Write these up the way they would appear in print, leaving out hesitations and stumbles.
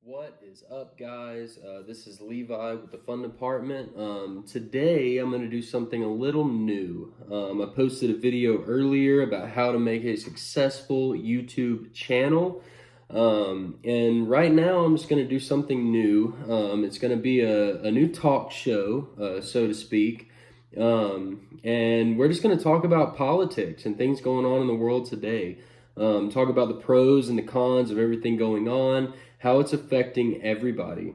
What is up, guys? This is Levi with the Fun Department. Today, I'm going to do something a little new. I posted a video earlier about how to make a successful YouTube channel. And right now, I'm just going to do something new. It's going to be a new talk show, so to speak. And we're just going to talk about politics and things going on in the world today. Talk about the pros and the cons of everything going on, how it's affecting everybody.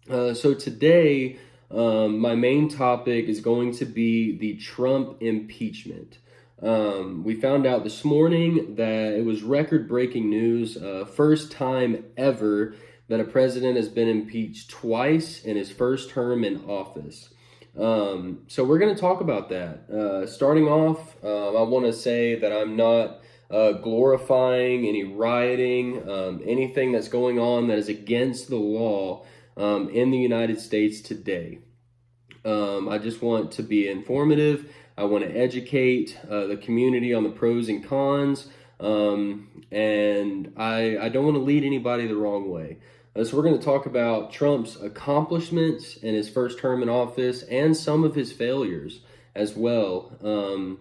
So today, my main topic is going to be the Trump impeachment. We found out this morning that it was record-breaking news, first time ever that a president has been impeached twice in his first term in office. So we're going to talk about that. Starting off, I want to say that I'm not glorifying any rioting, anything that's going on that is against the law in the United States today. I just want to be informative. I want to educate the community on the pros and cons, and I don't want to lead anybody the wrong way. So we're going to talk about Trump's accomplishments in his first term in office and some of his failures as well.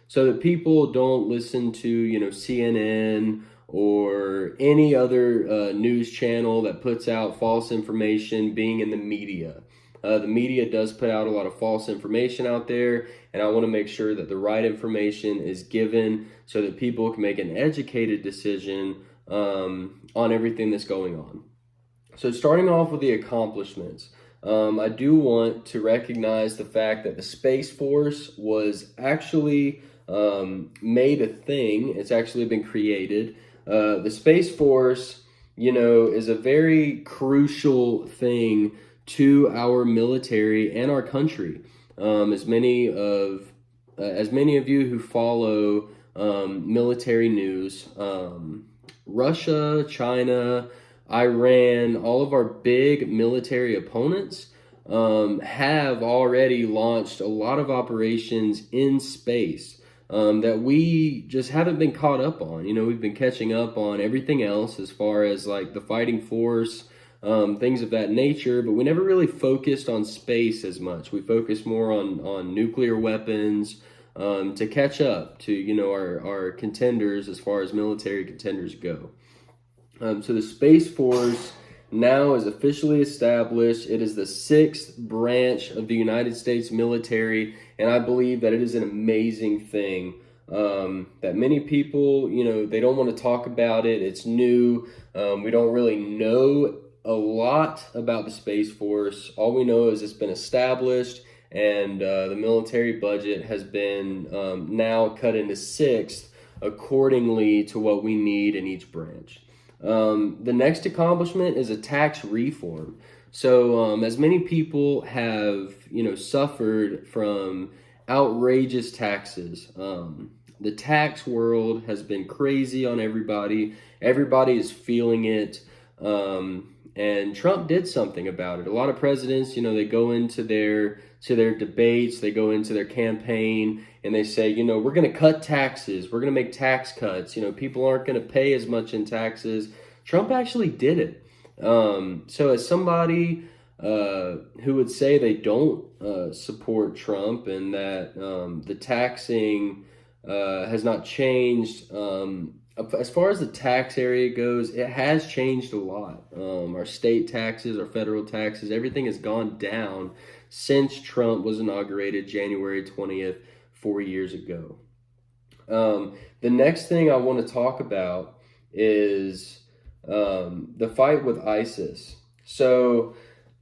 So that people don't listen to, CNN or any other news channel that puts out false information being in the media. The media does put out a lot of false information out there, and I want to make sure that the right information is given so that people can make an educated decision on everything that's going on. So starting off with the accomplishments. I do want to recognize the fact that the Space Force was actually made a thing. It's actually been created. The Space Force, is a very crucial thing to our military and our country. As many of you who follow military news, Russia, China, Iran, all of our big military opponents have already launched a lot of operations in space that we just haven't been caught up on. We've been catching up on everything else as far as like the fighting force, things of that nature, but we never really focused on space as much. We focused more on nuclear weapons to catch up to, our contenders as far as military contenders go. So the Space Force now is officially established. It is the 6th branch of the United States military, and I believe that it is an amazing thing that many people, they don't want to talk about it. It's new. We don't really know a lot about the Space Force. All we know is it's been established, and the military budget has been now cut into 6th accordingly to what we need in each branch. The next accomplishment is a tax reform. So as many people have, suffered from outrageous taxes, the tax world has been crazy on everybody. Everybody is feeling it. And Trump did something about it. A lot of presidents, they go into their debates, they go into their campaign, and they say, we're going to cut taxes, we're going to make tax cuts. People aren't going to pay as much in taxes. Trump actually did it. So as somebody who would say they don't support Trump and that the taxing has not changed, as far as the tax area goes, it has changed a lot. Our state taxes, our federal taxes, everything has gone down since Trump was inaugurated January 20th, 4 years ago. The next thing I want to talk about is the fight with ISIS. So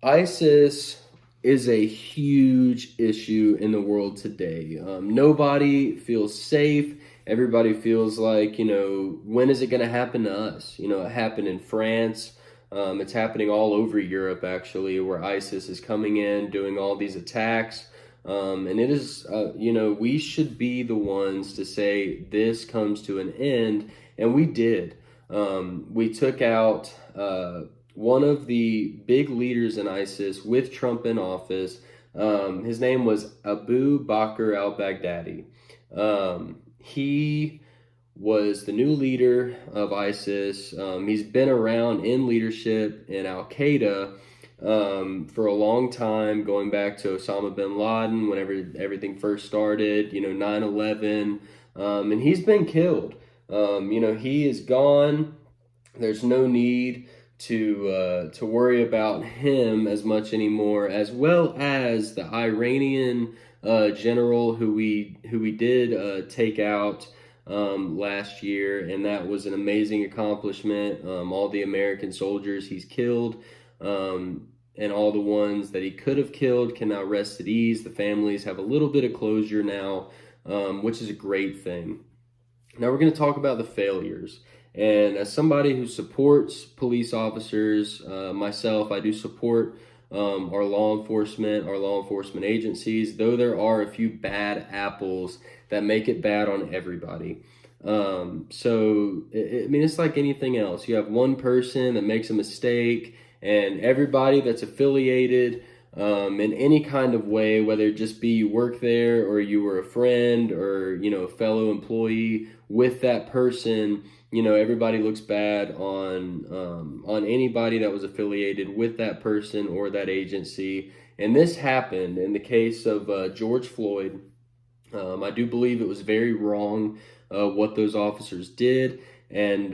ISIS is a huge issue in the world today. Nobody feels safe. Everybody feels like, when is it going to happen to us? It happened in France. It's happening all over Europe, actually, where ISIS is coming in, doing all these attacks. And it is, we should be the ones to say this comes to an end. And we did. We took out one of the big leaders in ISIS with Trump in office. His name was Abu Bakr al-Baghdadi. He was the new leader of ISIS. He's been around in leadership in Al-Qaeda for a long time, going back to Osama bin Laden, whenever everything first started, 9/11, and he's been killed. He is gone. There's no need to worry about him as much anymore, as well as the Iranian general who we did take out last year, and that was an amazing accomplishment. All the American soldiers he's killed, and all the ones that he could have killed can now rest at ease. The families have a little bit of closure now, which is a great thing. Now we're going to talk about the failures. And as somebody who supports police officers, myself, I do support our law enforcement agencies, though there are a few bad apples that make it bad on everybody. It's like anything else. You have one person that makes a mistake, and everybody that's affiliated in any kind of way, whether it just be you work there or you were a friend or, a fellow employee with that person, everybody looks bad on anybody that was affiliated with that person or that agency. And this happened in the case of George Floyd. I do believe it was very wrong what those officers did, and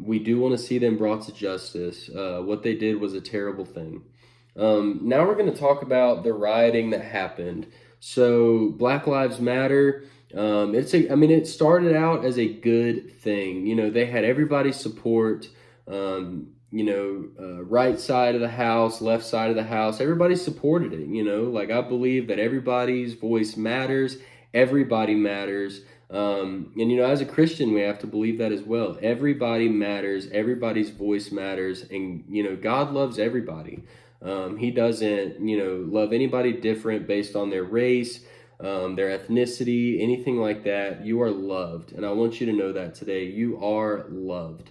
we do want to see them brought to justice. What they did was a terrible thing. Now we're going to talk about the rioting that happened. So Black Lives Matter. It started out as a good thing. They had everybody's support. Right side of the house, left side of the house, everybody supported it. I believe that everybody's voice matters. Everybody matters. As a Christian, we have to believe that as well. Everybody matters. Everybody's voice matters. And, God loves everybody. He doesn't, love anybody different based on their race, their ethnicity, anything like that. You are loved. And I want you to know that today. You are loved.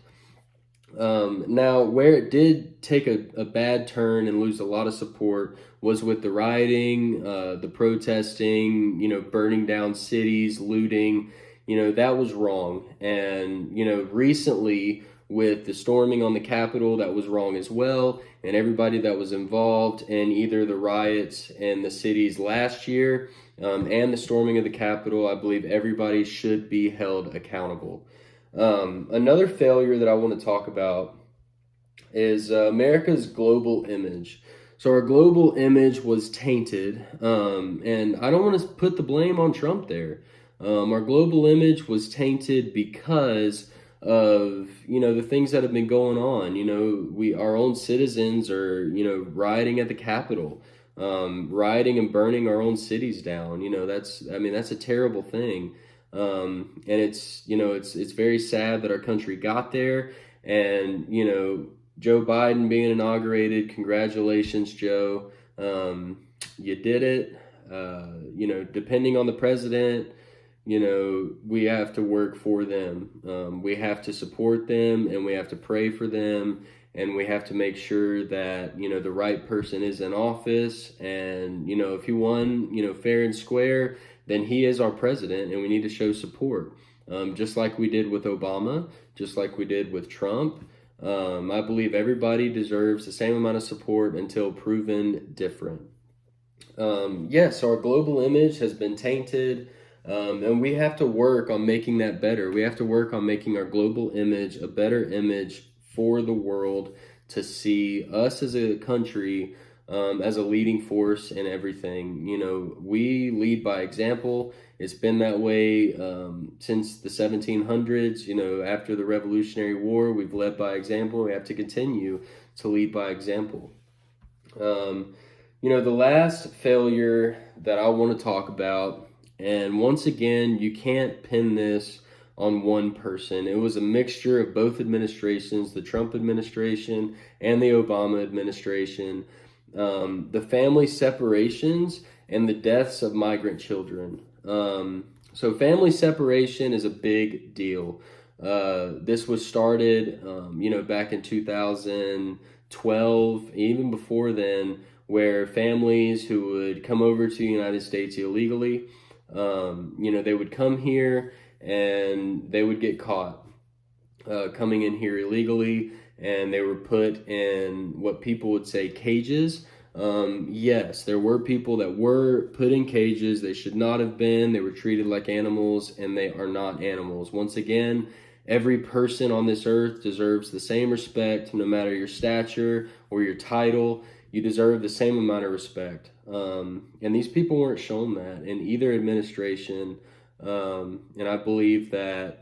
Now, where it did take a bad turn and lose a lot of support was with the rioting, the protesting, burning down cities, looting. That was wrong. And, recently with the storming on the Capitol, that was wrong as well. And everybody that was involved in either the riots in the cities last year and the storming of the Capitol, I believe everybody should be held accountable. Another failure that I want to talk about is America's global image. So our global image was tainted, and I don't want to put the blame on Trump there. Our global image was tainted because of, the things that have been going on. Our own citizens are, rioting at the Capitol, rioting and burning our own cities down. That's a terrible thing. And it's very sad that our country got there. And, Joe Biden being inaugurated, congratulations, Joe. You did it. Depending on the president, we have to work for them. We have to support them, and we have to pray for them, and we have to make sure that, the right person is in office. And, if he won, fair and square, then he is our president, and we need to show support. Just like we did with Obama, just like we did with Trump. I believe everybody deserves the same amount of support until proven different. Yes, our global image has been tainted, and we have to work on making that better. We have to work on making our global image a better image for the world to see us as a country as a leading force in everything. We lead by example. It's been that way since the 1700s. After the Revolutionary War, we've led by example. We have to continue to lead by example. The last failure that I want to talk about, and once again, you can't pin this on one person. It was a mixture of both administrations, the Trump administration and the Obama administration. The family separations and the deaths of migrant children. So family separation is a big deal. This was started, back in 2012, even before then, where families who would come over to the United States illegally, they would come here and they would get caught coming in here illegally, and they were put in what people would say cages. Yes, there were people that were put in cages. They should not have been. They were treated like animals, and they are not animals. Once again, every person on this earth deserves the same respect, no matter your stature or your title. You deserve the same amount of respect. And these people weren't shown that in either administration. And I believe that,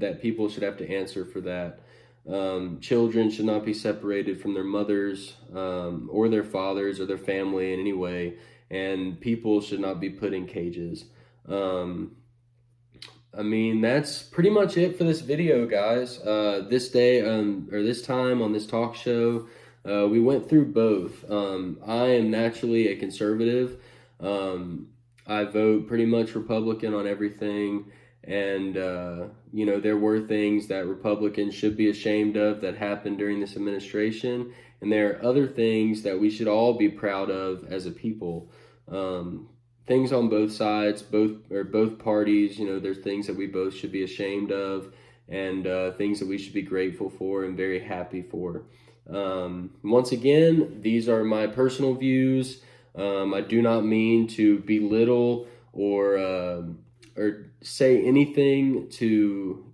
that people should have to answer for that. Children should not be separated from their mothers or their fathers or their family in any way, and people should not be put in cages. That's pretty much it for this video, guys. This day, or this time on this talk show, we went through both. I am naturally a conservative. I vote pretty much Republican on everything. And, there were things that Republicans should be ashamed of that happened during this administration. And there are other things that we should all be proud of as a people. Things on both sides, both parties, there's things that we both should be ashamed of, and things that we should be grateful for and very happy for. Once again, these are my personal views. I do not mean to belittle or say anything to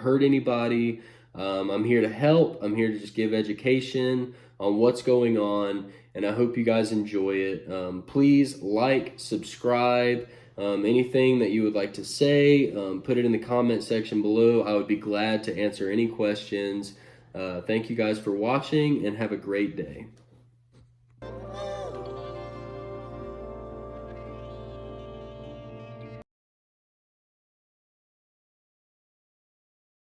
hurt anybody. I'm here to help. I'm here to just give education on what's going on, and I hope you guys enjoy it. Please like, subscribe, anything that you would like to say, put it in the comment section below. I would be glad to answer any questions. Thank you guys for watching, and have a great day.